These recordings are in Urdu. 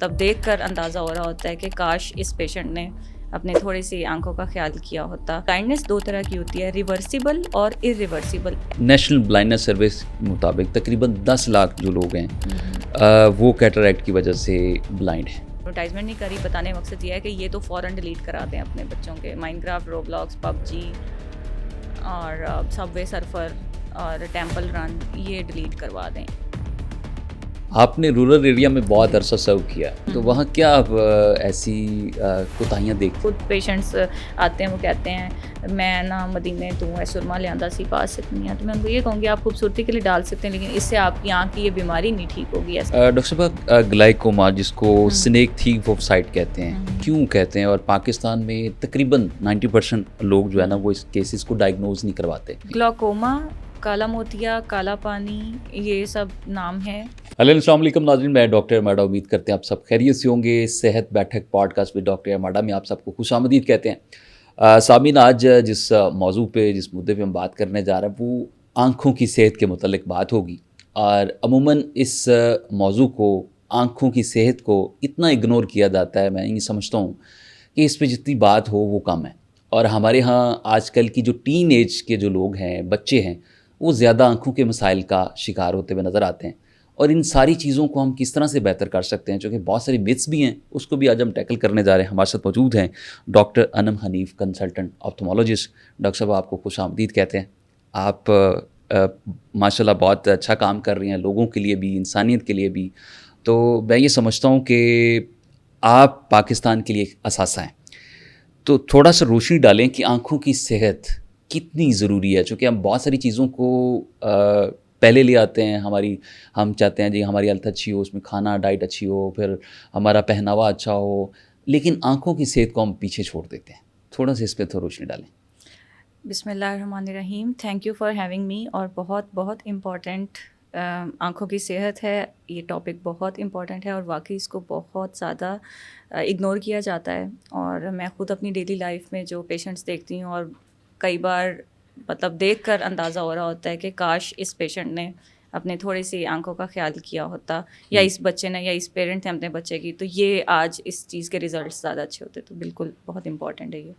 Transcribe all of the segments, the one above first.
مطلب دیکھ کر اندازہ ہو رہا ہوتا ہے کہ کاش اس پیشنٹ نے اپنے تھوڑی سی آنکھوں کا خیال کیا ہوتا. بلائنڈنس دو طرح کی ہوتی ہے, ریورسیبل اور ارریورسیبل. نیشنل بلائنڈنس سروس کے مطابق تقریباً 10 لاکھ جو لوگ ہیں وہ کیٹریکٹ کی وجہ سے بلائنڈ ہیں. ایڈورٹائزمنٹ نہیں کری, بتانے مقصد یہ ہے کہ یہ تو فوراً ڈیلیٹ کرا دیں اپنے بچوں کے. مائنڈ کرافٹ, روبلاکس, پب جی اور سب وے سرفر اور ٹیمپل رن یہ ڈیلیٹ کروا دیں. آپ نے رورل ایریا میں بہت عرصہ سرو کیا, تو وہاں کیا آپ ایسی کوتاہیاں دیکھتے؟ خود پیشنٹس آتے ہیں, وہ کہتے ہیں میں نا مدینے تو ہے سرما لیاندہ سی پاس سکتی ہیں, تو میں ان کو یہ کہوں گی آپ خوبصورتی کے لیے ڈال سکتے ہیں, لیکن اس سے آپ کی آنکھ کی یہ بیماری نہیں ٹھیک ہوگی. ڈاکٹر صاحب, گلائکوما جس کو سنیک تھیف آف سائٹ کہتے ہیں, کیوں کہتے ہیں, اور پاکستان میں تقریباً 90% لوگ جو ہے نا وہ اس کیسز کو ڈائگنوز نہیں کرواتے. گلاکوما, کالا موتیا, کالا پانی, یہ سب نام ہے. ہیلو السلام علیکم ناظرین, میں ڈاکٹر امیڈا, امید کرتے ہیں آپ سب خیریت سے ہوں گے. صحت بیٹھک پوڈ کاسٹ میں ڈاکٹر امیڈا میں آپ سب کو خوش آمدید کہتے ہیں. سامعین, آج جس موضوع پہ, جس مدعے پہ ہم بات کرنے جا رہے ہیں وہ آنکھوں کی صحت کے متعلق بات ہوگی. اور عموماً اس موضوع کو, آنکھوں کی صحت کو اتنا اگنور کیا جاتا ہے, میں یہ سمجھتا ہوں کہ اس پہ جتنی بات ہو وہ کم ہے. اور ہمارے ہاں آج کل کی جو ٹین ایج کے جو لوگ ہیں, بچے ہیں, وہ زیادہ آنکھوں کے مسائل کا شکار ہوتے ہوئے نظر آتے ہیں. اور ان ساری چیزوں کو ہم کس طرح سے بہتر کر سکتے ہیں, چونکہ بہت ساری متس بھی ہیں, اس کو بھی آج ہم ٹیکل کرنے جا رہے ہیں. ہمارے ساتھ موجود ہیں ڈاکٹر انم حنیف, کنسلٹنٹ آپتھمولوجسٹ. ڈاکٹر صاحب, آپ کو خوش آمدید کہتے ہیں. آپ ماشاء اللہ بہت اچھا کام کر رہی ہیں, لوگوں کے لیے بھی, انسانیت کے لیے بھی. تو میں یہ سمجھتا ہوں کہ آپ پاکستان کے لیے ایک اثاثہ ہیں. تو تھوڑا سا روشنی ڈالیں کہ آنکھوں کی صحت کتنی ضروری ہے, چونکہ ہم بہت ساری چیزوں کو پہلے لے آتے ہیں. ہم چاہتے ہیں جی ہماری ہیلتھ اچھی ہو, اس میں کھانا ڈائٹ اچھی ہو, پھر ہمارا پہناوا اچھا ہو, لیکن آنکھوں کی صحت کو ہم پیچھے چھوڑ دیتے ہیں. تھوڑا سا اس پہ تو روشنی ڈالیں. بسم اللہ الرحمن الرحیم. Thank you for having me. اور بہت بہت امپورٹنٹ آنکھوں کی صحت ہے, یہ ٹاپک بہت امپورٹنٹ ہے اور واقعی اس کو بہت زیادہ اگنور کیا جاتا ہے. اور میں خود اپنی ڈیلی لائف میں جو پیشنٹس دیکھتی ہوں, اور کئی بار مطلب دیکھ کر اندازہ ہو رہا ہوتا ہے کہ کاش اس پیشنٹ نے اپنے تھوڑی سی آنکھوں کا خیال کیا ہوتا, یا اس بچے نے, یا اس پیرنٹ نے اپنے بچے کی, تو یہ آج اس چیز کے ریزلٹس زیادہ اچھے ہوتے. تو بالکل بہت امپورٹنٹ ہے یہ.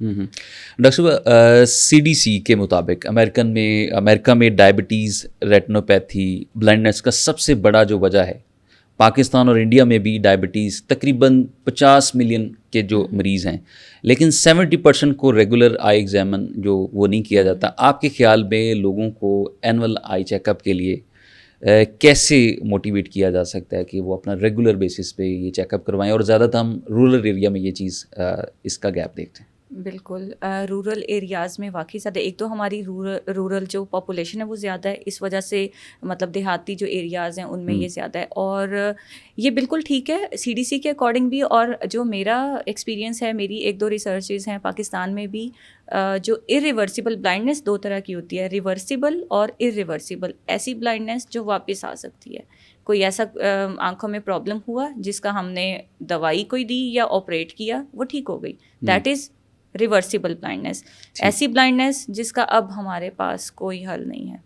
ڈاکٹر صاحب, CDC کے مطابق امریکہ میں ڈائبٹیز, ریٹنوپیتھی, بلائنڈنس کا سب سے بڑا جو وجہ ہے. پاکستان اور انڈیا میں بھی ڈائبٹیز تقریباً 50 ملین کے جو مریض ہیں, لیکن 70% کو ریگولر آئی ایگزامن جو وہ نہیں کیا جاتا. آپ کے خیال میں لوگوں کو اینول آئی چیک اپ کے لیے کیسے موٹیویٹ کیا جا سکتا ہے کہ وہ اپنا ریگولر بیسس پہ یہ چیک اپ کروائیں؟ اور زیادہ تر ہم رورل ایریا میں یہ چیز, اس کا گیپ دیکھتے ہیں. بالکل, رورل ایریاز میں واقعی زیادہ, ایک تو ہماری رورل جو پاپولیشن ہے وہ زیادہ ہے, اس وجہ سے مطلب دیہاتی جو ایریاز ہیں ان میں یہ زیادہ ہے. اور یہ بالکل ٹھیک ہے CDC کے اکارڈنگ بھی, اور جو میرا ایکسپیرینس ہے, میری 1-2 ریسرچز ہیں پاکستان میں بھی, جو ارریورسیبل بلائنڈنس دو طرح کی ہوتی ہے, ریورسیبل اور ارریورسیبل. ایسی بلائنڈنس جو واپس آ سکتی ہے, کوئی ایسا آنکھوں میں پرابلم ہوا جس کا ہم نے دوائی کوئی دی یا آپریٹ کیا, وہ ٹھیک ہو گئی, دیٹ از ریورسیبل بلائنڈنس. ایسی بلائنڈنس جس کا اب ہمارے پاس کوئی حل نہیں ہے,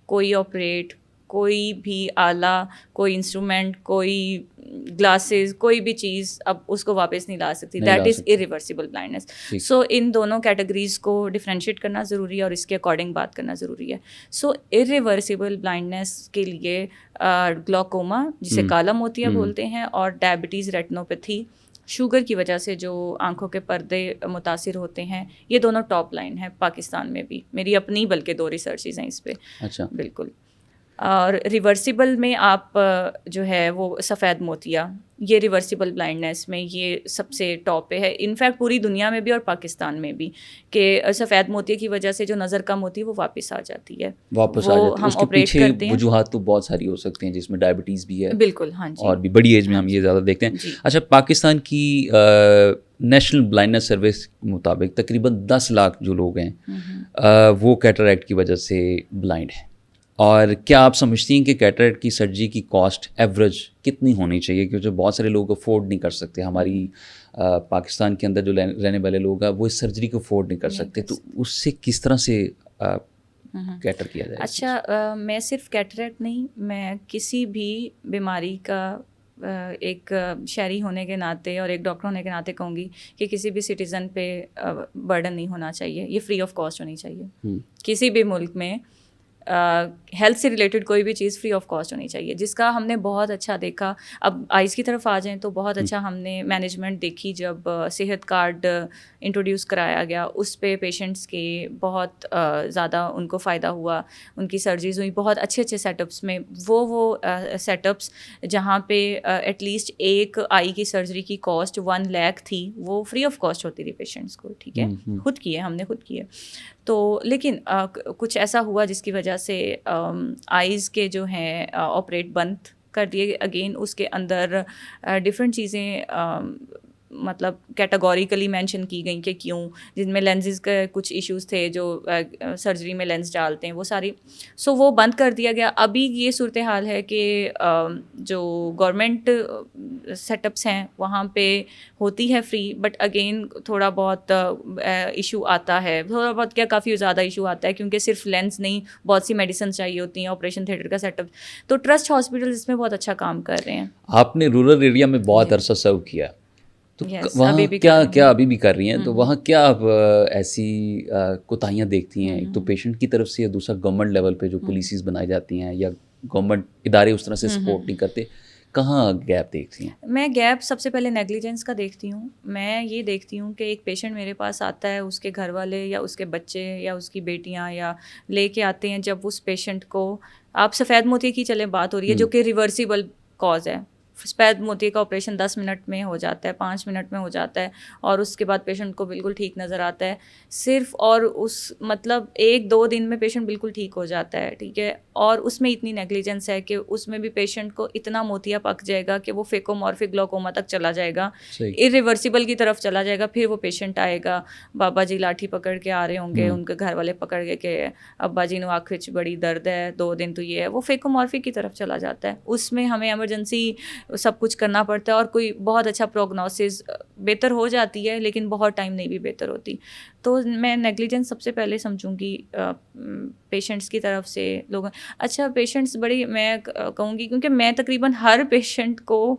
کوئی آپریٹ, کوئی بھی آلہ, کوئی انسٹرومنٹ, کوئی گلاسز, کوئی بھی چیز اب اس کو واپس نہیں لا سکتی, دیٹ از ارریورسیبل بلائنڈنس. سو ان دونوں کیٹیگریز کو ڈفرینشیٹ کرنا ضروری ہے اور اس کے اکارڈنگ بات کرنا ضروری ہے. سو ارریورسیبل بلائنڈنس کے لیے گلاکوما جسے کالا موتیا بولتے ہیں, اور ڈائبٹیز ریٹنوپیتھی, شوگر کی وجہ سے جو آنکھوں کے پردے متاثر ہوتے ہیں, یہ دونوں ٹاپ لائن ہیں پاکستان میں بھی. میری اپنی بلکہ 2 ریسرچز ہیں اس پہ. اچھا, بالکل. اور ریورسیبل میں آپ جو ہے وہ سفید موتیا, یہ ریورسیبل بلائنڈنس میں یہ سب سے ٹاپ پہ ہے, انفیکٹ پوری دنیا میں بھی اور پاکستان میں بھی, کہ سفید موتیا کی وجہ سے جو نظر کم ہوتی ہے وہ واپس آ جاتی ہے. ہم اس کے پیچھے وجوہات تو بہت ساری ہو سکتی ہیں, جس میں ڈائبٹیز بھی ہے. بالکل, ہاں جی, اور بھی بڑی ایج میں ہم یہ زیادہ دیکھتے ہیں. اچھا, پاکستان کی نیشنل بلائنڈنس سروس کے مطابق تقریباً 10 لاکھ جو لوگ ہیں وہ کیٹریکٹ کی وجہ سے بلائنڈ ہیں. اور کیا آپ سمجھتی ہیں کہ کیٹریکٹ کی سرجری کی کاسٹ ایوریج کتنی ہونی چاہیے؟ کیونکہ بہت سارے لوگ افورڈ نہیں کر سکتے. ہماری پاکستان کے اندر جو رہنے والے لوگ ہیں وہ اس سرجری کو افورڈ نہیں کر سکتے, تو اس سے کس طرح سے کیٹر کیا جائے؟ اچھا, میں صرف کیٹریکٹ نہیں, میں کسی بھی بیماری کا ایک شہری ہونے کے ناطے اور ایک ڈاکٹر ہونے کے ناطے کہوں گی کہ کسی بھی سٹیزن پہ برڈن نہیں ہونا چاہیے, یہ فری آف کاسٹ ہونی چاہیے. کسی بھی ملک میں ہیلتھ سے ریلیٹڈ کوئی بھی چیز فری آف کاسٹ ہونی چاہیے, جس کا ہم نے بہت اچھا دیکھا. اب آئز کی طرف آ جائیں تو بہت اچھا ہم نے مینجمنٹ دیکھی جب صحت کارڈ انٹروڈیوس کرایا گیا, اس پہ پیشنٹس کے بہت زیادہ ان کو فائدہ ہوا, ان کی سرجریز ہوئی بہت اچھے اچھے سیٹ اپس میں. وہ سیٹ اپس جہاں پہ ایٹ لیسٹ ایک آئی کی سرجری کی کاسٹ 1 لاکھ تھی, وہ فری آف کاسٹ ہوتی تھی پیشنٹس کو. ٹھیک ہے, خود کیے, ہم نے خود کیے. تو لیکن کچھ ایسا ہوا جس کی وجہ سے آئیز کے جو ہیں آپریٹ بند کر دیے. اگین اس کے اندر ڈفرینٹ چیزیں مطلب کیٹاگوریکلی مینشن کی گئیں کہ کیوں, جن میں لینزز کے کچھ ایشوز تھے جو سرجری میں لینز ڈالتے ہیں وہ ساری, سو وہ بند کر دیا گیا. ابھی یہ صورتحال ہے کہ جو گورنمنٹ سیٹ اپس ہیں وہاں پہ ہوتی ہے فری, بٹ اگین تھوڑا بہت ایشو آتا ہے, تھوڑا بہت کیا کافی زیادہ ایشو آتا ہے, کیونکہ صرف لینز نہیں بہت سی میڈیسن چاہیے ہوتی ہیں, آپریشن تھیٹر کا سیٹ اپ. تو ٹرسٹ ہاسپٹل اس میں بہت اچھا کام کر رہے ہیں. آپ نے رورل ایریا میں بہت عرصہ سرو کیا, تو وہاں کیا ابھی بھی کر رہی ہیں, تو وہاں کیا آپ ایسی کوتاہیاں دیکھتی ہیں, ایک تو پیشنٹ کی طرف سے, یا دوسرا گورنمنٹ لیول پہ جو پالیسیز بنائی جاتی ہیں یا گورنمنٹ ادارے اس طرح سے سپورٹ نہیں کرتے, کہاں گیپ دیکھتی ہیں؟ میں گیپ سب سے پہلے نیگلیجنس کا دیکھتی ہوں. میں یہ دیکھتی ہوں کہ ایک پیشنٹ میرے پاس آتا ہے, اس کے گھر والے یا اس کے بچے یا اس کی بیٹیاں یا لے کے آتے ہیں, جب اس پیشنٹ کو آپ سفید موتی کی چلیں بات ہو رہی ہے جو کہ ریورسیبل کاز ہے, سفید موتی کا آپریشن 10 منٹ میں ہو جاتا ہے, 5 منٹ میں ہو جاتا ہے, اور اس کے بعد پیشنٹ کو بالکل ٹھیک نظر آتا ہے صرف, اور اس مطلب 1-2 دن میں پیشنٹ بالکل ٹھیک ہو جاتا ہے. ٹھیک ہے, اور اس میں اتنی نیگلیجنس ہے کہ اس میں بھی پیشنٹ کو اتنا موتیا پک جائے گا کہ وہ فیکومورفک گلوکوما تک چلا جائے گا, irreversible کی طرف چلا جائے گا. پھر وہ پیشنٹ آئے گا, بابا جی لاٹھی پکڑ کے آ رہے ہوں گے, ان کے گھر والے پکڑ کے کہ ابا جی نو آنکھ وچ بڑی درد ہے, 2 دن تو یہ ہے, وہ فیکومورفک کی طرف چلا جاتا ہے. اس میں ہمیں ایمرجنسی سب کچھ کرنا پڑتا ہے, اور کوئی بہت اچھا پروگنوسس بہتر ہو جاتی ہے لیکن بہت ٹائم نہیں بھی بہتر ہوتی. تو میں نیگلیجنس سب سے پہلے سمجھوں گی پیشنٹس کی طرف سے لوگوں. اچھا پیشنٹس بڑی میں کہوں گی, کیونکہ میں تقریباً ہر پیشنٹ کو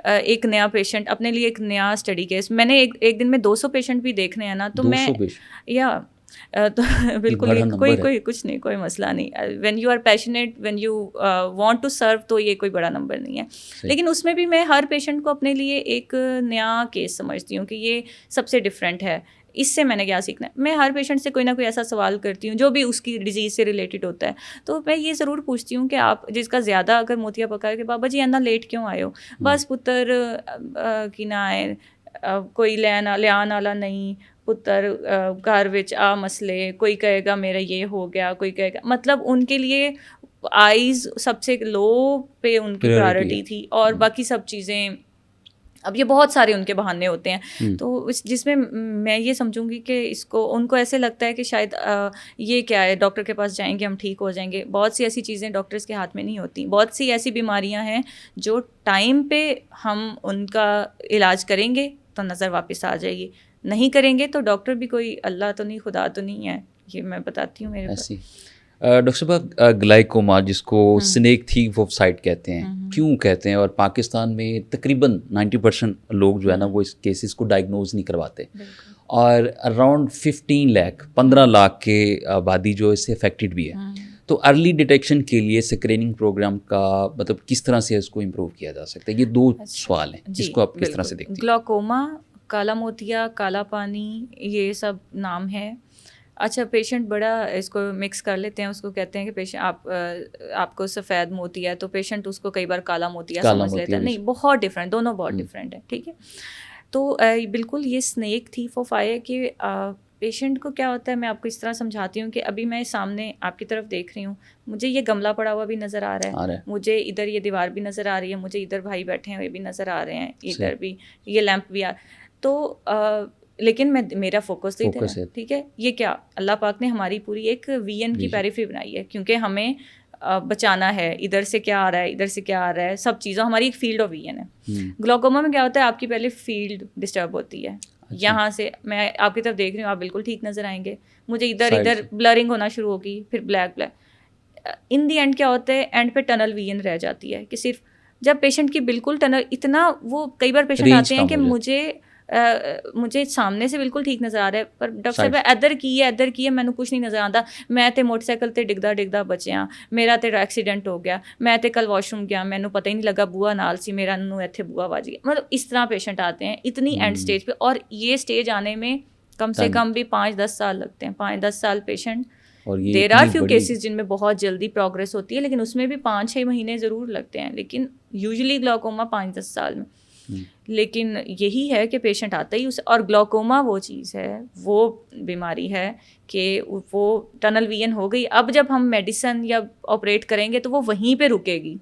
ایک نیا پیشنٹ اپنے لیے ایک نیا اسٹڈی کیس, میں نے ایک دن میں 200 پیشنٹ بھی دیکھنے ہیں نا, تو میں یا تو بالکل کوئی کچھ نہیں, کوئی مسئلہ نہیں. When you are patient, when you want to serve, تو یہ کوئی بڑا نمبر نہیں ہے. لیکن اس میں بھی میں ہر پیشنٹ کو اپنے لیے ایک نیا کیس سمجھتی ہوں کہ یہ سب سے ڈفرینٹ ہے, اس سے میں نے کیا سیکھنا ہے. میں ہر پیشنٹ سے کوئی نہ کوئی ایسا سوال کرتی ہوں جو بھی اس کی ڈیزیز سے ریلیٹڈ ہوتا ہے. تو میں یہ ضرور پوچھتی ہوں کہ آپ جس کا زیادہ اگر موتیا پکا ہے کہ بابا جی اتنا لیٹ کیوں آئے ہو, بس پتر کی نہ آئے, کوئی لے آن والا نہیں, پتر گھر وچ آ مسئلے, کوئی کہے گا میرا یہ ہو گیا, کوئی کہے گا, مطلب ان کے لیے آئیز سب سے لو پہ ان کی پرائرٹی تھی, اور باقی سب چیزیں اب یہ بہت سارے ان کے بہانے ہوتے ہیں. تو جس میں میں یہ سمجھوں گی کہ اس کو ان کو ایسے لگتا ہے کہ شاید یہ کیا ہے, ڈاکٹر کے پاس جائیں گے ہم ٹھیک ہو جائیں گے. بہت سی ایسی چیزیں ڈاکٹرز کے ہاتھ میں نہیں ہوتی, بہت سی ایسی بیماریاں ہیں جو ٹائم پہ ہم ان کا علاج کریں گے تو نظر واپس آ جائے گی, نہیں کریں گے تو ڈاکٹر بھی کوئی اللہ تو نہیں, خدا تو نہیں ہے. یہ میں بتاتی ہوں میرے پاس. ڈاکٹر صاحب, گلائکوما جس کو سنیک تھیف آف سائٹ کہتے ہیں, کیوں کہتے ہیں, اور پاکستان میں تقریباً 90% لوگ جو ہے نا وہ اس کیسز کو ڈائگنوز نہیں کرواتے, اور اراؤنڈ 15 لاکھ کے آبادی جو اس سے افیکٹڈ بھی ہے. تو ارلی ڈیٹیکشن کے لیے اسکریننگ پروگرام کا مطلب کس طرح سے اس کو امپروو کیا جا سکتا ہے؟ یہ 2 سوال ہیں جس کو آپ کس طرح سے دیکھتے ہیں. گلاکوما, کالا موتیا, کالا پانی, یہ سب نام ہے. اچھا پیشنٹ بڑا اس کو مکس کر لیتے ہیں, اس کو کہتے ہیں کہ پیشنٹ آپ کو سفید موتیا ہے تو پیشنٹ اس کو کئی بار کالا موتیا سمجھ لیتا ہے. نہیں, بہت ڈفرینٹ, دونوں بہت ڈفرینٹ ہے. ٹھیک ہے, تو بالکل یہ اسنیک تھیف آف آئی ہے کہ پیشنٹ کو کیا ہوتا ہے. میں آپ کو اس طرح سمجھاتی ہوں کہ ابھی میں سامنے آپ کی طرف دیکھ رہی ہوں, مجھے یہ گملہ پڑا ہوا بھی نظر آ رہا ہے, مجھے ادھر یہ دیوار بھی نظر آ رہی ہے, مجھے ادھر بھائی بیٹھے ہیں وہ بھی نظر آ رہے ہیں, ادھر بھی یہ لیمپ بھی تو لیکن میرا فوکس ادھر ہے. ٹھیک ہے, یہ کیا اللہ پاک نے ہماری پوری ایک وی این کی پیریفری بنائی ہے, کیونکہ ہمیں بچانا ہے, ادھر سے کیا آ رہا ہے, ادھر سے کیا آ رہا ہے, سب چیزوں ہماری ایک فیلڈ آف ویژن ہے. گلاکوما میں کیا ہوتا ہے, آپ کی پہلے فیلڈ ڈسٹرب ہوتی ہے. یہاں سے میں آپ کی طرف دیکھ رہی ہوں, آپ بالکل ٹھیک نظر آئیں گے, مجھے ادھر بلرنگ ہونا شروع ہوگی, پھر بلیک. ان دی اینڈ کیا ہوتا ہے, اینڈ پہ ٹنل ویژن رہ جاتی ہے کہ صرف جب پیشنٹ کی بالکل ٹنل اتنا وہ کئی بار پیشنٹ Range آتے ہیں کم کہ ہو جائے. مجھے سامنے سے بالکل ٹھیک نظر آ رہا ہے پر ڈاکٹر صاحب ادھر کی ہے مینوں کچھ نہیں نظر آتا, میں تے موٹر سائیکل تے ڈگدا بچیا, میرا تے ایکسیڈنٹ ہو گیا, میں تے کل واش روم گیا مینوں پتہ ہی نہیں لگا بوا نال سی میرا نوں ایتھے بوا واج گیا. مطلب اس طرح پیشنٹ آتے ہیں اتنی اینڈ اسٹیج پہ, اور یہ اسٹیج آنے میں کم سے کم بھی 5-10 سال لگتے ہیں. 5-10 سال patient, there are few cases جن میں بہت جلدی پروگرس ہوتی ہے, لیکن اس میں بھی 5-6 مہینے ضرور لگتے ہیں, لیکن یوزلی گلاکوما 5-10 سال میں. لیکن یہی ہے کہ پیشنٹ آتا ہی اس, اور گلاکوما وہ چیز ہے, وہ بیماری ہے کہ وہ ٹنل ویژن ہو گئی, اب جب ہم میڈیسن یا آپریٹ کریں گے تو وہ وہیں پہ رکے گی,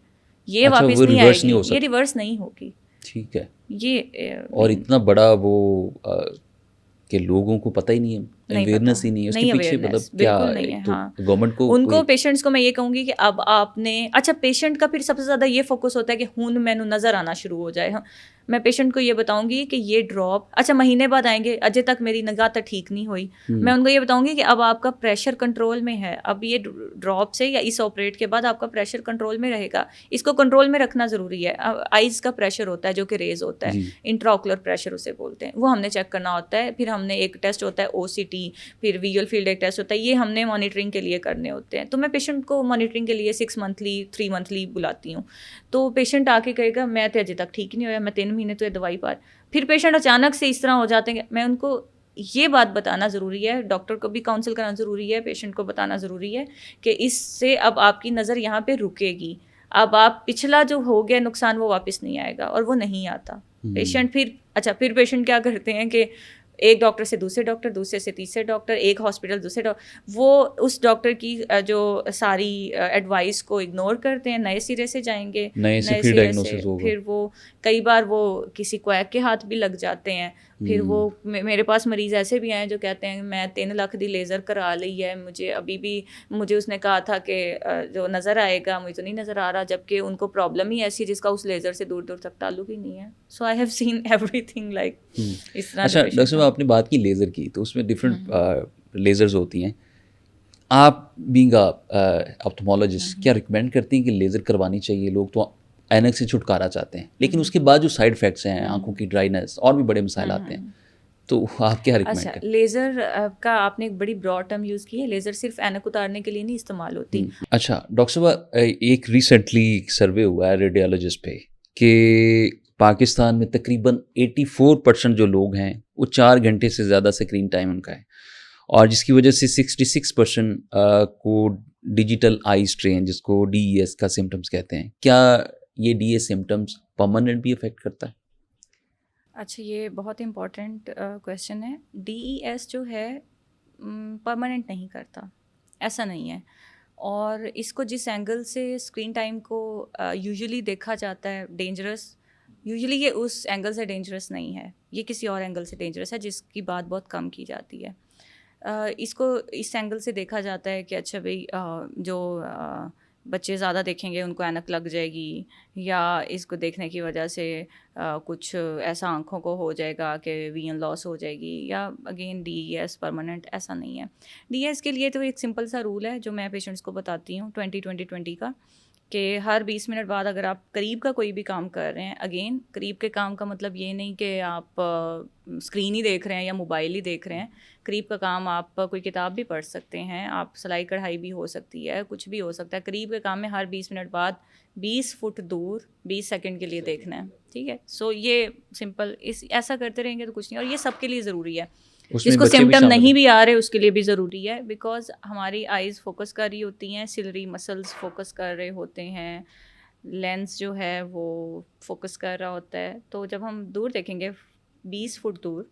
یہ واپس نہیں آئے گی, یہ ریورس نہیں ہوگی. ٹھیک ہے. یہ اور اتنا بڑا وہ کہ لوگوں کو پتہ ہی نہیں ہے, اویئرنیس ہی نہیں ہے اس کے پیچھے, مطلب کیا گورنمنٹ کو ان کو پیشنٹس کو میں یہ کہوں گی کہ اب آپ نے, اچھا پیشنٹ کا پھر سب سے زیادہ یہ فوکس ہوتا ہے کہ ہون مینوں نظر آنا شروع ہو جائے. میں پیشنٹ کو یہ بتاؤں گی کہ یہ ڈراپ, اچھا مہینے بعد آئیں گے, اجے تک میری نگاہ تک ٹھیک نہیں ہوئی, میں ان کو یہ بتاؤں گی کہ اب آپ کا پریشر کنٹرول میں ہے, اب یہ ڈراپ سے یا اس آپریٹ کے بعد آپ کا پریشر کنٹرول میں رہے گا, اس کو کنٹرول میں رکھنا ضروری ہے. آئیز کا پریشر ہوتا ہے جو کہ ریز ہوتا ہے, انٹراوکولر پریشر اسے بولتے ہیں, وہ ہم نے چیک کرنا ہوتا ہے. پھر ہم نے ایک ٹیسٹ ہوتا ہے OCT, پھر ویژول فیلڈ ایک ٹیسٹ ہوتا ہے, یہ ہم نے مانیٹرنگ کے لیے کرنے ہوتے ہیں. تو میں پیشنٹ کو مانیٹرنگ کے لیے 6 منتھلی 3 منتھلی بلاتی ہوں. تو پیشنٹ آ کے کہے گا میں تو ابھی تک ٹھیک نہیں ہوا, میں 3 مہینے تو یہ دوائی پا, پھر پیشنٹ اچانک سے اس طرح ہو جاتے ہیں. میں ان کو یہ بات بتانا ضروری ہے, ڈاکٹر کو بھی کاؤنسل کرنا ضروری ہے, پیشنٹ کو بتانا ضروری ہے کہ اس سے اب آپ کی نظر یہاں پہ رکے گی, اب آپ پچھلا جو ہو گیا نقصان وہ واپس نہیں آئے گا, اور وہ نہیں آتا. پیشنٹ پھر پیشنٹ کیا کرتے ہیں کہ ایک ڈاکٹر سے دوسرے ڈاکٹر, دوسرے سے تیسرے ڈاکٹر, ایک ہاسپٹل دوسرے ڈاکٹر, وہ اس ڈاکٹر کی جو ساری ایڈوائس کو اگنور کرتے ہیں, نئے سرے سے جائیں گے, نئے سرے سے پھر وہ کئی بار وہ کسی کویک کے ہاتھ بھی لگ جاتے ہیں. پھر وہ میرے پاس مریض ایسے بھی ہیں جو کہتے ہیں میں 3 لاکھ دی لیزر کرا لی ہے, مجھے ابھی بھی مجھے اس نے کہا تھا کہ جو نظر آئے گا مجھے تو نہیں نظر آ رہا, جبکہ ان کو پرابلم ہی ایسی جس کا اس لیزر سے دور دور تک تعلق ہی نہیں ہے. So I have seen everything like اس طرح. اچھا ڈاکٹر صاحب آپ نے بات کی لیزر کی, تو اس میں ڈفرینٹ لیزرز ہوتی ہیں. آپ بینگ آپتھمولوجسٹ کیا ریکمینڈ کرتی ہیں کہ لیزر کروانی چاہیے؟ لوگ تو اینک سے چھٹکارا چاہتے ہیں, لیکن اس کے بعد جو سائڈ افیکٹس ہیں, آنکھوں کی ڈرائینس اور بھی بڑے مسائل آتے ہیں, تو آپ کیا ریکمینڈ کریں؟ لیزر کا آپ نے ایک بڑی براڈ ٹرم یوز کی ہے, لیزر صرف اینک اتارنے کے لیے نہیں استعمال ہوتی. اچھا ڈاکٹر صاحب ایک ریسنٹلی سروے ہوا ہے ریڈیالوجسٹ پہ کہ پاکستان میں تقریباً 84% جو لوگ ہیں وہ 4 گھنٹے سے زیادہ اسکرین ٹائم ان کا ہے, اور جس کی وجہ سے 66% کو ڈیجیٹل آئی اسٹرین, جس کو DES کا سمٹمس کہتے ہیں. کیا یہ DES سمٹمس پرماننٹ بھی افیکٹ کرتا ہے؟ اچھا یہ بہت امپورٹنٹ کویشچن ہے. DES جو ہے پرماننٹ نہیں کرتا, ایسا نہیں ہے. اور اس کو جس اینگل سے اسکرین ٹائم کو یوزلی دیکھا جاتا ہے ڈینجرس, یوزلی یہ اس اینگل سے ڈینجرس نہیں ہے, یہ کسی اور اینگل سے ڈینجرس ہے جس کی بات بہت کم کی جاتی ہے. اس کو اس اینگل سے دیکھا جاتا ہے کہ اچھا بھائی جو بچے زیادہ دیکھیں گے ان کو اینک لگ جائے گی, یا اس کو دیکھنے کی وجہ سے کچھ ایسا آنکھوں کو ہو جائے گا کہ ویژن لاس ہو جائے گی, یا اگین DES پرماننٹ ایسا نہیں ہے. DES کے لیے تو ایک سمپل سا رول ہے جو میں پیشنٹس کو بتاتی ہوں 20-20-20 کا, کہ ہر 20 منٹ بعد اگر آپ قریب کا کوئی بھی کام کر رہے ہیں, اگین قریب کے کام کا مطلب یہ نہیں کہ آپ اسکرین ہی دیکھ رہے ہیں یا موبائل ہی دیکھ رہے ہیں. قریب کا کام آپ کوئی کتاب بھی پڑھ سکتے ہیں, آپ سلائی کڑھائی بھی ہو سکتی ہے, کچھ بھی ہو سکتا ہے. قریب کے کام میں ہر 20 منٹ بعد 20 فٹ دور 20 سیکنڈ کے لیے دیکھنا ہے, ٹھیک ہے. سو یہ سمپل ایسا کرتے رہیں گے تو کچھ نہیں, اور یہ سب کے لیے ضروری ہے. جس کو سمٹم نہیں بھی آ رہے اس کے لیے بھی ضروری ہے, بیکاز ہماری آئیز فوکس کر رہی ہوتی ہیں, سلری مسلس فوکس کر رہے ہوتے ہیں, لینس جو ہے وہ فوکس کر رہا ہوتا ہے. تو جب ہم دور دیکھیں گے 20 فٹ دور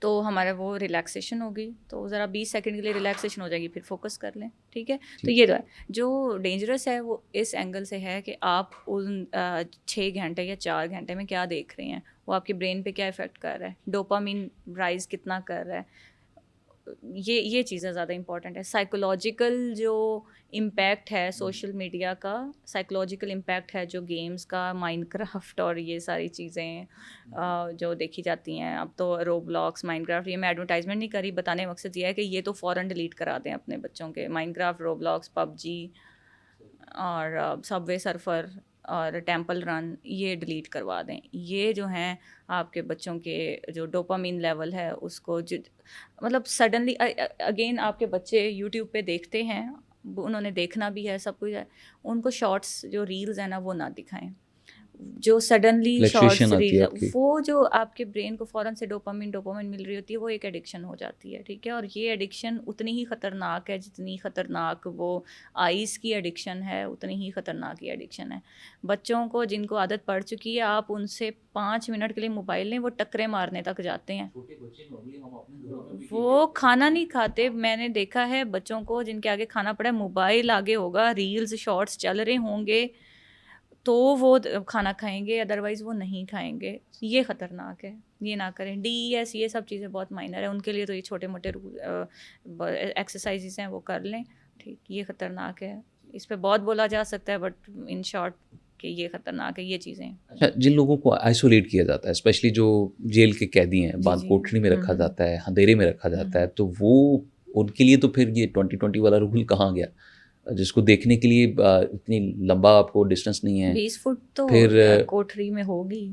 تو ہمارا وہ ریلیکسیشن ہوگی, تو ذرا 20 سیکنڈ کے لیے ریلیکسیشن ہو جائے گی, پھر فوکس کر لیں, ٹھیک ہے. تو یہ جو ڈینجرس ہے وہ اس اینگل سے ہے کہ آپ ان 6 گھنٹے یا 4 گھنٹے میں کیا دیکھ رہے ہیں, وہ آپ کے برین پہ کیا افیکٹ کر رہا ہے, ڈوپامین رائز کتنا کر رہا ہے, یہ چیزیں زیادہ امپورٹنٹ ہے. سائیکولوجیکل جو امپیکٹ ہے سوشل میڈیا کا, سائیکولوجیکل امپیکٹ ہے جو گیمز کا, مائنڈ کرافٹ اور یہ ساری چیزیں جو دیکھی جاتی ہیں. اب تو رو بلاکس, مائنڈ کرافٹ, یہ میں ایڈورٹائزمنٹ نہیں کری, بتانے مقصد یہ ہے کہ یہ تو فوراً ڈیلیٹ کرا دیں اپنے بچوں کے. مائنڈ کرافٹ, رو بلاکس, PUBG اور سب وے سرفر, اور ٹیمپل رن یہ ڈیلیٹ کروا دیں. یہ جو ہیں آپ کے بچوں کے جو ڈوپامین لیول ہے اس کو مطلب سڈنلی اگین آپ کے بچے یوٹیوب پہ دیکھتے ہیں, انہوں نے دیکھنا بھی ہے, سب کچھ ہے, ان کو شارٹس جو ریلز ہیں نا وہ نہ دکھائیں, جو سڈنلی شارٹس ریل وہ جو آپ کے برین کو فوراً سے ڈوپامین مل رہی ہوتی ہے, وہ ایک ایڈکشن ہو جاتی ہے. ٹھیک ہے, اور یہ ایڈکشن اتنی ہی خطرناک ہے جتنی خطرناک وہ آئیز کی ایڈکشن ہے, اتنی ہی خطرناک یہ ایڈکشن ہے. بچوں کو جن کو عادت پڑ چکی ہے, آپ ان سے 5 منٹ کے لیے موبائل لیں, وہ ٹکرے مارنے تک جاتے ہیں. وہ کھانا نہیں کھاتے, میں نے دیکھا ہے بچوں کو جن کے آگے کھانا پڑا ہے, موبائل آگے ہوگا, ریلز شارٹس چل رہے ہوں گے تو وہ کھانا کھائیں گے, ادروائز وہ نہیں کھائیں گے. یہ خطرناک ہے, یہ نہ کریں. DES یہ سب چیزیں بہت مائنر ہیں, ان کے لیے تو یہ چھوٹے موٹے ایکسرسائزز ہیں وہ کر لیں. ٹھیک, یہ خطرناک ہے, اس پہ بہت بولا جا سکتا ہے, بٹ ان شارٹ کہ یہ خطرناک ہے یہ چیزیں. اچھا, جن لوگوں کو آئسولیٹ کیا جاتا ہے, اسپیشلی جو جیل کے قیدی ہیں, بند کوٹڑی میں رکھا جاتا ہے, اندھیرے میں رکھا جاتا ہے, تو وہ ان کے لیے تو پھر یہ 2020 والا رول کہاں گیا, جس کو دیکھنے کے لیے اتنی لمبا آپ کو ڈسٹینس نہیں ہے, 20 فٹ تو پھر کوٹھری میں ہوگی,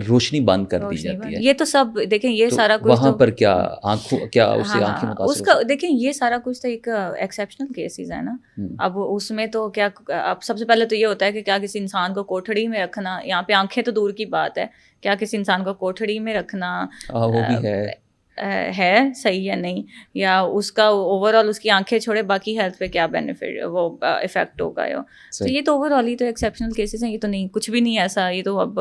روشنی بند کر دی جاتی ہے. یہ تو سب دیکھیں, یہ سارا کچھ وہاں پر کیا آنکھوں کیا اس سے آنکھیں متاثر اس کا دیکھیں, یہ سارا کچھ تو ایک ایکسیپشنل کیسز ہے نا. اب اس میں تو کیا, اب سب سے پہلے تو یہ ہوتا ہے کہ کیا کسی انسان کو کوٹھڑی میں رکھنا, یہاں پہ آنکھیں تو دور کی بات ہے, کیا کسی انسان کو کوٹھڑی میں رکھنا وہ بھی ہے صحیح یا نہیں, یا اس کا اوور آل اس کی آنکھیں چھوڑے باقی ہیلتھ پہ کیا بینیفٹ وہ افیکٹ ہوگا. تو یہ تو اوور آل ہی تو ایکسیپشنل کیسز ہیں, یہ تو نہیں کچھ بھی نہیں ایسا. یہ تو اب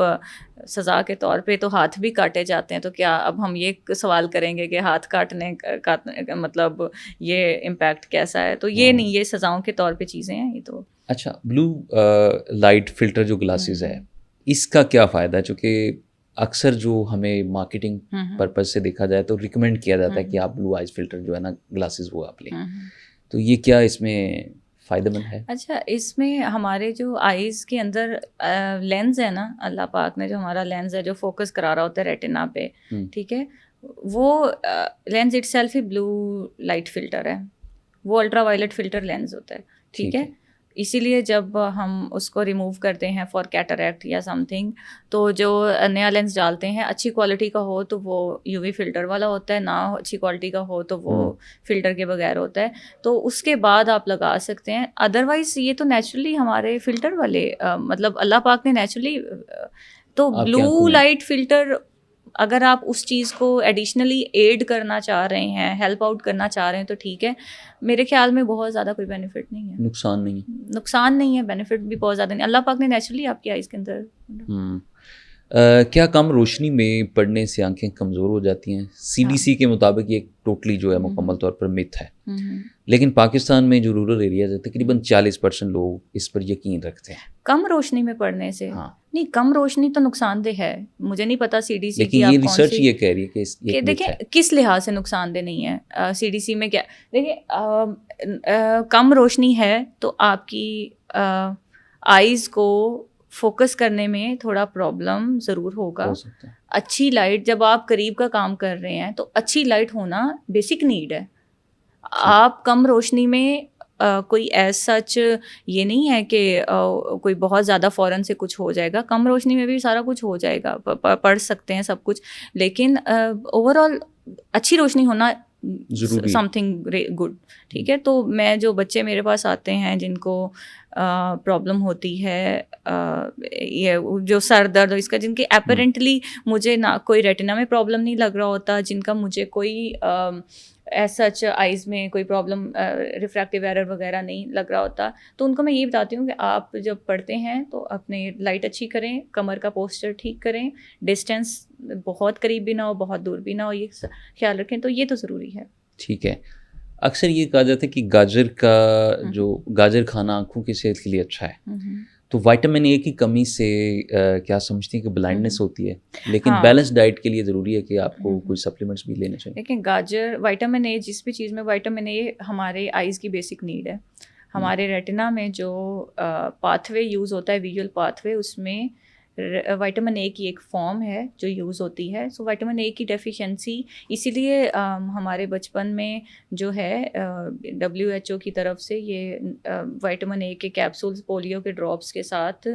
سزا کے طور پہ تو ہاتھ بھی کاٹے جاتے ہیں, تو کیا اب ہم یہ سوال کریں گے کہ ہاتھ کاٹنے کا مطلب یہ امپیکٹ کیسا ہے؟ تو یہ نہیں, یہ سزاؤں کے طور پہ چیزیں ہیں یہ تو. اچھا, بلو لائٹ فلٹر جو گلاسز ہے, اس کا کیا فائدہ ہے؟ چونکہ اکثر جو ہمیں مارکیٹنگ پرپز سے دیکھا جائے تو ریکمینڈ کیا جاتا ہے کہ آپ بلو آئیز فلٹر جو ہے نا گلاسز وہ آپ لیں, تو یہ کیا اس میں فائدہ مند ہے؟ اچھا, اس میں ہمارے جو آئیز کے اندر لینز ہے نا, اللہ پاک نے جو ہمارا لینز ہے جو فوکس کرا رہا ہوتا ہے ریٹنا پہ, ٹھیک ہے, وہ لینز اٹ سیلف ہی بلو لائٹ فلٹر ہے, وہ الٹرا وائلٹ فلٹر لینز ہوتا ہے. ٹھیک ہے, اسی لیے جب ہم اس کو ریموو کرتے ہیں فار کیٹریکٹ یا سم تھنگ, تو جو نیا لینس ڈالتے ہیں اچھی کوالٹی کا ہو تو وہ UV فلٹر والا ہوتا ہے, نہ اچھی کوالٹی کا ہو تو وہ فلٹر کے بغیر ہوتا ہے, تو اس کے بعد آپ لگا سکتے ہیں. ادروائز یہ تو نیچرلی ہمارے فلٹر والے مطلب اللہ پاک نے نیچرلی, تو بلو لائٹ فلٹر اگر آپ اس چیز کو ایڈیشنلی ایڈ کرنا چاہ رہے ہیں, ہیلپ آؤٹ کرنا چاہ رہے ہیں, تو ٹھیک ہے. میرے خیال میں بہت زیادہ کوئی بینیفٹ نہیں ہے, نقصان نہیں ہے, بینیفٹ بھی بہت زیادہ نہیں. اللہ پاک نے نیچرلی آپ کی آئیز کے اندر. کیا کم روشنی میں پڑھنے سے آنکھیں کمزور ہو جاتی ہیں؟ CDC کے مطابق یہ ٹوٹلی جو ہے مکمل طور پر مت ہے, لیکن پاکستان میں جو رورل ایریاز ہے تقریباً 40% لوگ اس پر یقین رکھتے ہیں. کم روشنی میں پڑھنے سے نہیں, کم روشنی تو نقصان دہ ہے, مجھے نہیں پتا CDC لیکن یہ ریسرچ یہ کہہ رہی ہے کہ دیکھیں کس لحاظ سے نقصان دہ نہیں ہے. CDC میں کیا, دیکھیں کم روشنی ہے تو آپ کی آئیز کو فوکس کرنے میں تھوڑا پرابلم ضرور ہوگا. اچھی لائٹ, جب آپ قریب کا کام کر رہے ہیں تو اچھی لائٹ ہونا بیسک نیڈ ہے. آپ کم روشنی میں کوئی ایز سچ یہ نہیں ہے کہ کوئی بہت زیادہ فوراً سے کچھ ہو جائے گا. کم روشنی میں بھی سارا کچھ ہو جائے گا, پڑھ سکتے ہیں سب کچھ, لیکن اوور آل اچھی روشنی ہونا سم تھنگ گڈ. ٹھیک ہے, تو میں جو بچے میرے پاس آتے ہیں جن کو پرابلم ہوتی ہے, یہ جو سر درد اس کا, جن کے اپیرنٹلی مجھے نہ کوئی ریٹنا میں پرابلم نہیں لگ رہا ہوتا, جن کا مجھے کوئی ایز سچ آئیز میں کوئی پرابلم ریفریکٹیو ایرر وغیرہ نہیں لگ رہا ہوتا, تو ان کو میں یہ بتاتی ہوں کہ آپ جب پڑھتے ہیں تو اپنے لائٹ اچھی کریں, کمر کا پوسچر ٹھیک کریں, ڈسٹینس بہت قریب بھی نہ ہو بہت دور بھی نہ ہو, یہ خیال رکھیں. تو یہ تو ضروری ہے. ٹھیک ہے. اکثر یہ کہا جاتا ہے کہ گاجر کا جو گاجر کھانا آنکھوں کی صحت کے لیے اچھا ہے, تو وائٹامن اے کی کمی سے کیا سمجھتی ہیں کہ بلائنڈنس ہوتی ہے, لیکن بیلنس ڈائٹ کے لیے ضروری ہے کہ آپ کو کوئی سپلیمنٹس بھی لینے چاہیے. لیکن گاجر, وائٹامن اے, جس بھی چیز میں وائٹامن اے ہمارے آئیز کی بیسک نیڈ ہے. ہمارے ریٹنا میں جو پاتھ وے یوز ہوتا ہے, ویژول پاتھ وے, اس میں وائٹامن اے کی ایک فارم ہے جو یوز ہوتی ہے. سو وائٹامن اے کی ڈیفیشنسی, اسی لیے ہمارے بچپن میں جو ہے WHO کی طرف سے یہ وائٹامن اے کے کیپسولز پولیو کے ڈراپس کے ساتھ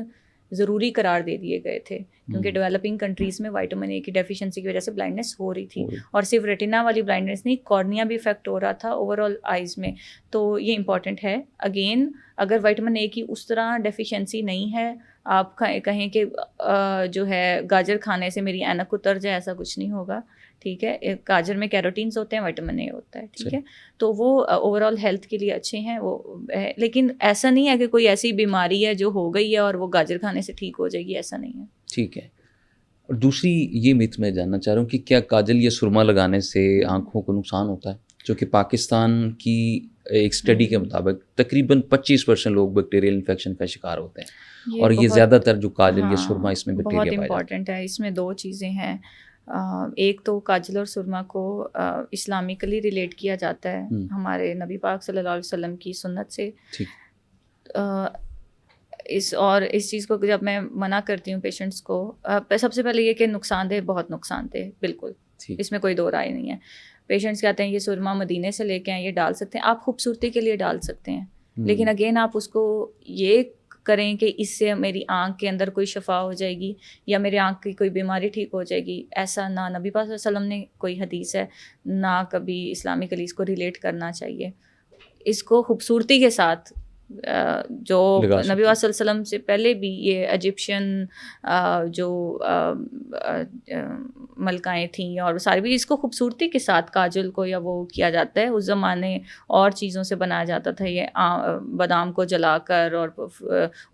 ضروری قرار دے دیے گئے تھے کیونکہ ڈیولپنگ کنٹریز میں وائٹامن اے کی ڈیفیشنسی کی وجہ سے بلائنڈنس ہو رہی تھی, اور صرف ریٹینا والی بلائنڈنس نہیں, کارنیا بھی افیکٹ ہو رہا تھا اوور آل آئیز میں. تو یہ امپورٹنٹ ہے. اگین اگر وائٹامن اے کی اس طرح ڈیفیشنسی نہیں ہے, آپ کہیں کہ جو ہے گاجر کھانے سے میری اینک اتر جائے, ایسا کچھ نہیں ہوگا. ٹھیک ہے, گاجر میں کیروٹینز ہوتے ہیں, وائٹامن اے ہوتا ہے. ٹھیک ہے, تو وہ اوور آل ہیلتھ کے لیے اچھے ہیں وہ. لیکن ایسا نہیں ہے کہ کوئی ایسی بیماری ہے جو ہو گئی ہے اور وہ گاجر کھانے سے ٹھیک ہو جائے گی, ایسا نہیں ہے. ٹھیک ہے. اور دوسری یہ مت میں جاننا چاہ رہا ہوں کہ کیا کاجل یا سرما لگانے سے آنکھوں کو نقصان ہوتا ہے؟ جو کہ پاکستان کی ایک اسٹڈی کے مطابق تقریباً 25% لوگ بیکٹیریل انفیکشن کا شکار ہوتے ہیں, اور یہ زیادہ تر جو کاجل یا سرما اس میں بیکٹیریا بہت پائے جاتے ہیں. امپورٹنٹ ہے. اس میں دو چیزیں ہیں. ایک تو کاجل اور سرما کو اسلامکلی ریلیٹ کیا جاتا ہے ہمارے نبی پاک صلی اللہ علیہ وسلم کی سنت سے. اس چیز کو جب میں منع کرتی ہوں پیشنٹس کو, سب سے پہلے یہ کہ نقصان دہ, بہت نقصان دہ, بالکل اس میں کوئی دو رائے نہیں ہے. پیشنٹس کہتے ہیں یہ سرما مدینے سے لے کے آئیں, یہ ڈال سکتے ہیں آپ, خوبصورتی کے لیے ڈال سکتے ہیں, لیکن اگین آپ اس کو یہ کریں کہ اس سے میری آنکھ کے اندر کوئی شفا ہو جائے گی یا میری آنکھ کی کوئی بیماری ٹھیک ہو جائے گی, ایسا نہ نبی پاک صلی اللہ علیہ وسلم نے کوئی حدیث ہے, نہ کبھی اسلامکلی اس کو ریلیٹ کرنا چاہیے. اس کو خوبصورتی کے ساتھ جو نبی پاک صلی اللہ علیہ وسلم سے پہلے بھی یہ ایجپشین جو ملکائیں تھیں اور ساری بھی, اس کو خوبصورتی کے ساتھ کاجل کو یا وہ کیا جاتا ہے. اس زمانے اور چیزوں سے بنایا جاتا تھا, یہ بادام کو جلا کر اور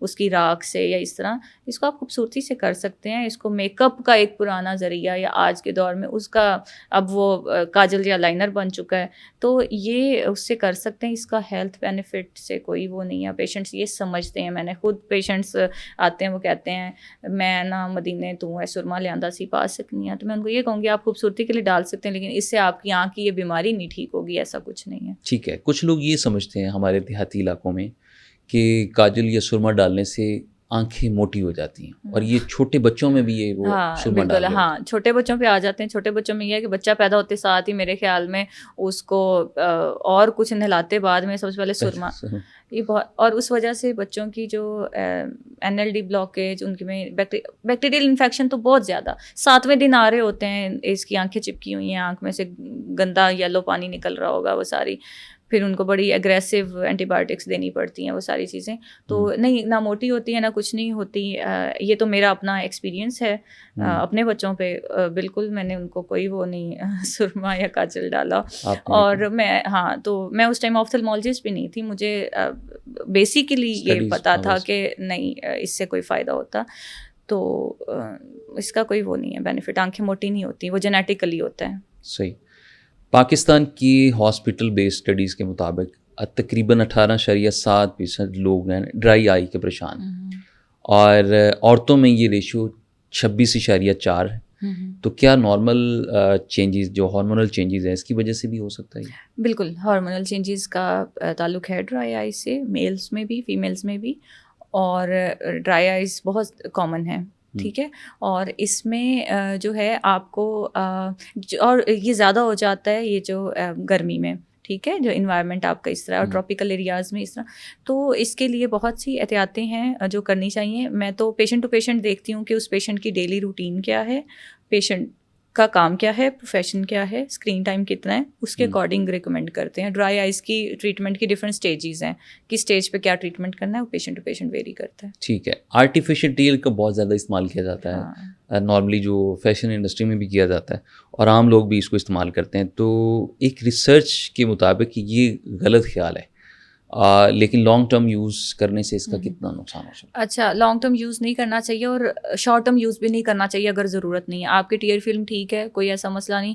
اس کی راکھ سے یا اس طرح. اس کو آپ خوبصورتی سے کر سکتے ہیں. اس کو میک اپ کا ایک پرانا ذریعہ یا آج کے دور میں اس کا اب وہ کاجل یا لائنر بن چکا ہے, تو یہ اس سے کر سکتے ہیں. اس کا ہیلتھ بینیفٹ سے کوئی وہ نہیں ہے. پیشنٹس یہ سمجھتے ہیں, میں نے خود پیشنٹس آتے ہیں وہ کہتے ہیں میں نا مدینے تو ہے سرما لیاندہ سی پا سکنی ہے, تو میں ان کو یہ کہوں گی آپ خوبصورتی کے لیے ڈال سکتے ہیں, لیکن اس سے آپ کی آنکھ کی یہ بیماری نہیں ٹھیک ہوگی, ایسا کچھ نہیں ہے. ٹھیک ہے. کچھ لوگ یہ سمجھتے ہیں ہمارے دیہاتی علاقوں میں کہ کاجل یا سرما ڈالنے سے آنکھیں موٹی ہو جاتی ہیں, اور یہ چھوٹے بچوں میں بھی یہ وہ سرما ڈال دیتے ہیں. ہاں, چھوٹے بچوں پہ آ جاتے ہیں. چھوٹے بچوں میں یہ ہے کہ بچہ پیدا ہوتے ساتھ ہی میرے خیال میں اس کو اور کچھ نہلاتے بعد میں سب سے پہلے سرما, یہ بہت, اور اس وجہ سے بچوں کی جو NLD بلاکیج, ان کی میں بیکٹیریل انفیکشن تو بہت زیادہ 7ویں دن آ رہے ہوتے ہیں, اس کی آنکھیں چپکی ہوئی ہیں, آنکھ میں سے گندا یلو پانی نکل رہا ہوگا وہ ساری, پھر ان کو بڑی ایگریسو اینٹی بایوٹکس دینی پڑتی ہیں, وہ ساری چیزیں. تو نہیں, نہ موٹی ہوتی ہے نہ کچھ نہیں ہوتی. یہ تو میرا اپنا ایکسپیرینس ہے اپنے بچوں پہ. بالکل میں نے ان کو کوئی وہ نہیں سرما یا کاجل ڈالا. اور میں تو میں اس ٹائم آپتھلمولوجسٹ بھی نہیں تھی, مجھے بیسیکلی یہ پتا تھا کہ نہیں اس سے کوئی فائدہ ہوتا, تو اس کا کوئی وہ نہیں ہے بینیفٹ. آنکھیں موٹی نہیں ہوتی, وہ جینیٹیکلی ہوتا ہے. صحیح. پاکستان کی ہاسپٹل بیس اسٹڈیز کے مطابق تقریباً 18.7% لوگ ہیں ڈرائی آئی کے پریشان ہیں, اور عورتوں میں یہ ریشیو 26.4 ہے. تو کیا نارمل چینجز جو ہارمونل چینجز ہیں اس کی وجہ سے بھی ہو سکتا ہے؟ بالکل, ہارمونل چینجز کا تعلق ہے ڈرائی آئی سے, میلز میں بھی فیمیلز میں بھی. اور ڈرائی آئیز بہت کامن ہے. ٹھیک ہے, اور اس میں جو ہے آپ کو اور یہ زیادہ ہو جاتا ہے یہ جو گرمی میں, ٹھیک ہے, جو انوائرمنٹ آپ کا اس طرح, اور ٹراپیکل ایریاز میں اس طرح. تو اس کے لیے بہت سی احتیاطیں ہیں جو کرنی چاہیے. میں تو پیشنٹ ٹو پیشنٹ دیکھتی ہوں کہ اس پیشنٹ کی ڈیلی روٹین کیا ہے, پیشنٹ کا کام کیا ہے, پروفیشن کیا ہے, اسکرین ٹائم کتنا ہے, اس کے اکارڈنگ ریکمینڈ کرتے ہیں. ڈرائی آئیز کی ٹریٹمنٹ کی ڈفرینٹ اسٹیجز ہیں, کس اسٹیج پہ کیا ٹریٹمنٹ کرنا ہے وہ پیشنٹ ٹو پیشنٹ ویری کرتا ہے. ٹھیک ہے. آرٹیفیشیل ٹیل کا بہت زیادہ استعمال کیا جاتا ہے, نارملی جو فیشن انڈسٹری میں بھی کیا جاتا ہے, اور عام لوگ بھی اس کو استعمال کرتے ہیں. تو ایک ریسرچ کے مطابق یہ غلط خیال ہے, لیکن لانگ ٹرم یوز کرنے سے اس کا کتنا نقصان ہو سکتا ہے؟ اچھا, لانگ ٹرم یوز نہیں کرنا چاہیے, اور شارٹ ٹرم یوز بھی نہیں کرنا چاہیے اگر ضرورت نہیں ہے. آپ کی ٹیئر فلم ٹھیک ہے, کوئی ایسا مسئلہ نہیں.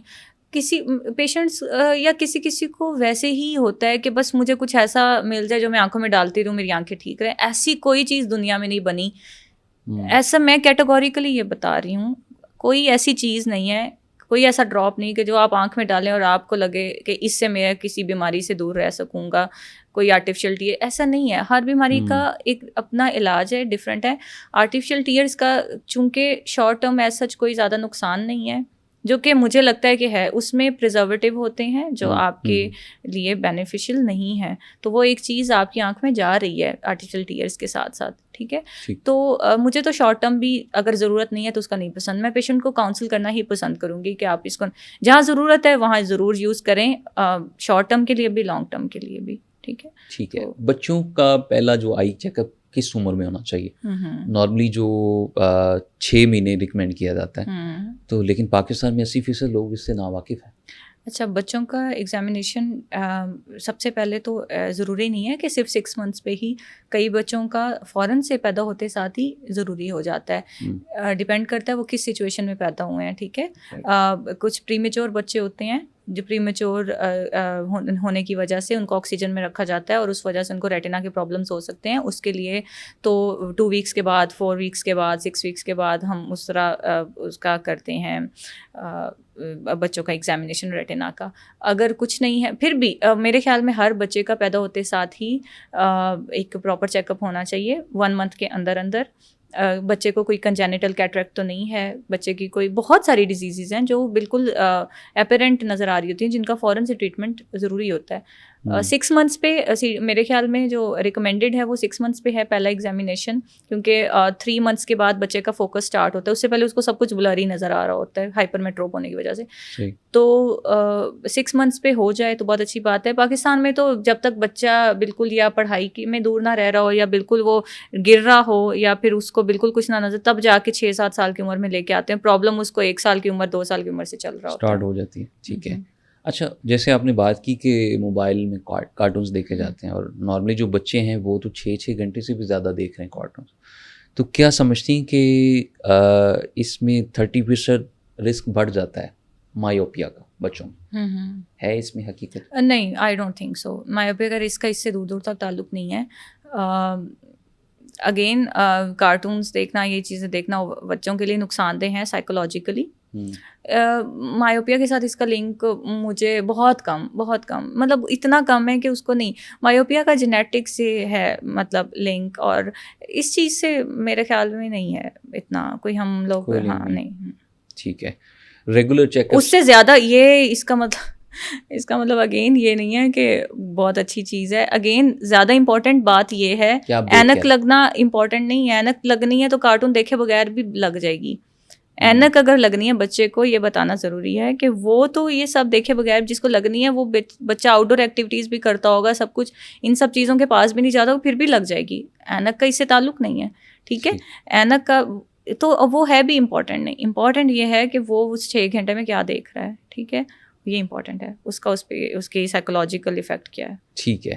کسی پیشنٹس یا کسی کو ویسے ہی ہوتا ہے کہ بس مجھے کچھ ایسا مل جائے جو میں آنکھوں میں ڈالتی رہوں, میری آنکھیں ٹھیک رہیں. ایسی کوئی چیز دنیا میں نہیں بنی, ایسا میں کیٹیگوریکلی یہ بتا رہی ہوں, کوئی ایسی چیز نہیں ہے, کوئی ایسا ڈراپ نہیں کہ جو آپ آنکھ میں ڈالیں اور آپ کو لگے کہ اس سے میں کسی بیماری سے دور رہ سکوں گا, کوئی آرٹیفیشل ٹیئر, ایسا نہیں ہے. ہر بیماری کا ایک اپنا علاج ہے, ڈفرینٹ ہے. آرٹیفیشل ٹیئرس کا چونکہ شارٹ ٹرم ایز سچ کوئی زیادہ نقصان نہیں ہے, جو کہ مجھے لگتا ہے کہ ہے، اس میں پریزرویٹو ہوتے ہیں جو آپ کے لیے بینیفیشیل نہیں ہے، تو وہ ایک چیز آپ کی آنکھ میں جا رہی ہے آرٹیفیشیل ٹیئرس کے ساتھ ساتھ، ٹھیک ہے. تو مجھے تو شارٹ ٹرم بھی اگر ضرورت نہیں ہے تو اس کا نہیں پسند. میں پیشنٹ کو کاؤنسل کرنا ہی پسند کروں گی کہ آپ اس کو جہاں ضرورت ہے وہاں ضرور یوز کریں، شارٹ ٹرم کے لیے بھی لانگ ٹرم کے لیے بھی. ٹھیک ہے. ٹھیک ہے. بچوں کا پہلا جو آئی چیک اپ کس عمر میں ہونا چاہیے؟ نارملی جو 6 مہینے ریکمینڈ کیا جاتا ہے، تو لیکن پاکستان میں 80% لوگ اس سے ناواقف ہیں. اچھا، بچوں کا ایگزامینیشن سب سے پہلے تو ضروری نہیں ہے کہ صرف 6 منتھس پہ ہی، کئی بچوں کا فوراً سے پیدا ہوتے ساتھ ہی ضروری ہو جاتا ہے. ڈپینڈ کرتا ہے وہ کس سچویشن میں پیدا ہوئے ہیں. ٹھیک ہے. کچھ پری میچور بچے ہوتے ہیں جو پری میچور ہونے کی وجہ سے ان کو آکسیجن میں رکھا جاتا ہے اور اس وجہ سے ان کو ریٹنا کے پرابلمس ہو سکتے ہیں. اس کے لیے تو 2 ویکس کے بعد، 4 ویکس کے بعد، 6 ویکس کے بعد ہم اس طرح اس کا کرتے ہیں بچوں کا ایگزامینیشن ریٹنا کا. اگر کچھ نہیں ہے پھر بھی میرے خیال میں ہر بچے کا پیدا ہوتے ساتھ ہی ایک پراپر چیک اپ ہونا چاہیے 1 منتھ کے اندر اندر. بچے کو کوئی کنجینیٹل کیٹریکٹ تو نہیں ہے، بچے کی کوئی بہت ساری ڈیزیزز ہیں جو بالکل اپیرنٹ نظر آ رہی ہوتی ہیں جن کا فوراً سے ٹریٹمنٹ ضروری ہوتا ہے. 6 منتھس پہ میرے خیال میں جو ریکمینڈیڈ ہے وہ 6 منتھس پہ ہے پہلا ایگزامینیشن، کیونکہ 3 منتھس کے بعد بچے کا فوکس اسٹارٹ ہوتا ہے. اس سے پہلے اس کو سب کچھ بلری نظر آ رہا ہوتا ہے ہائپر میٹروپ ہونے کی وجہ سے. تو 6 منتھس پہ ہو جائے تو بہت اچھی بات ہے. پاکستان میں تو جب تک بچہ بالکل یا پڑھائی کی میں دور نہ رہ رہا ہو یا بالکل وہ گر رہا ہو یا پھر اس کو بالکل کچھ نہ نظر، تب جا کے 6-7 سال کی عمر میں لے کے آتے ہیں. پرابلم اس کو 1 سال کی عمر 2 سال کی عمر سے چل رہا ہوتا ہے، اسٹارٹ ہو جاتی ہے. ٹھیک ہے. اچھا، جیسے آپ نے بات کی کہ موبائل میں کارٹونز دیکھے جاتے ہیں اور نارملی جو بچے ہیں وہ تو 6 گھنٹے سے بھی زیادہ دیکھ رہے ہیں کارٹونز، تو کیا سمجھتی ہیں کہ اس میں 30% رسک بڑھ جاتا ہے مائیوپیا کا بچوں میں؟ ہے اس میں حقیقت؟ نہیں، آئی ڈونٹ تھنک سو. مائیوپیا کا رسک کا اس سے دور دور تک تعلق نہیں ہے. اگین کارٹونس دیکھنا، یہ چیزیں دیکھنا بچوں کے لیے نقصان دہ ہیں سائیکولوجیکلی. مائیوپیا کے ساتھ اس کا لنک مجھے بہت کم مطلب اتنا کم ہے کہ اس کو نہیں. مائیوپیا کا جینیٹک سے ہے مطلب لنک، اور اس چیز سے میرے خیال میں نہیں ہے اتنا کوئی ہم لوگ. ہاں نہیں. ٹھیک ہے. ریگولر چیک اس سے زیادہ یہ اس کا مطلب اگین یہ نہیں ہے کہ بہت اچھی چیز ہے. اگین زیادہ امپورٹنٹ بات یہ ہے، اینک لگنا امپورٹنٹ نہیں ہے. اینک لگنی ہے تو کارٹون دیکھے بغیر بھی لگ جائے گی. اینک اگر لگنی ہے بچے کو، یہ بتانا ضروری ہے کہ وہ تو یہ سب دیکھے بغیر جس کو لگنی ہے وہ بچہ آؤٹ ڈور ایکٹیویٹیز بھی کرتا ہوگا، سب کچھ ان سب چیزوں کے پاس بھی نہیں جاتا، پھر بھی لگ جائے گی. اینک کا اس سے تعلق نہیں ہے. ٹھیک ہے. اینک کا تو وہ ہے بھی امپورٹنٹ نہیں. امپورٹنٹ یہ ہے کہ وہ اس 6 گھنٹے میں کیا دیکھ رہا ہے. ٹھیک ہے. یہ امپورٹنٹ ہے اس کا، اس پہ اس کی سائیکولوجیکل افیکٹ کیا ہے. ٹھیک ہے.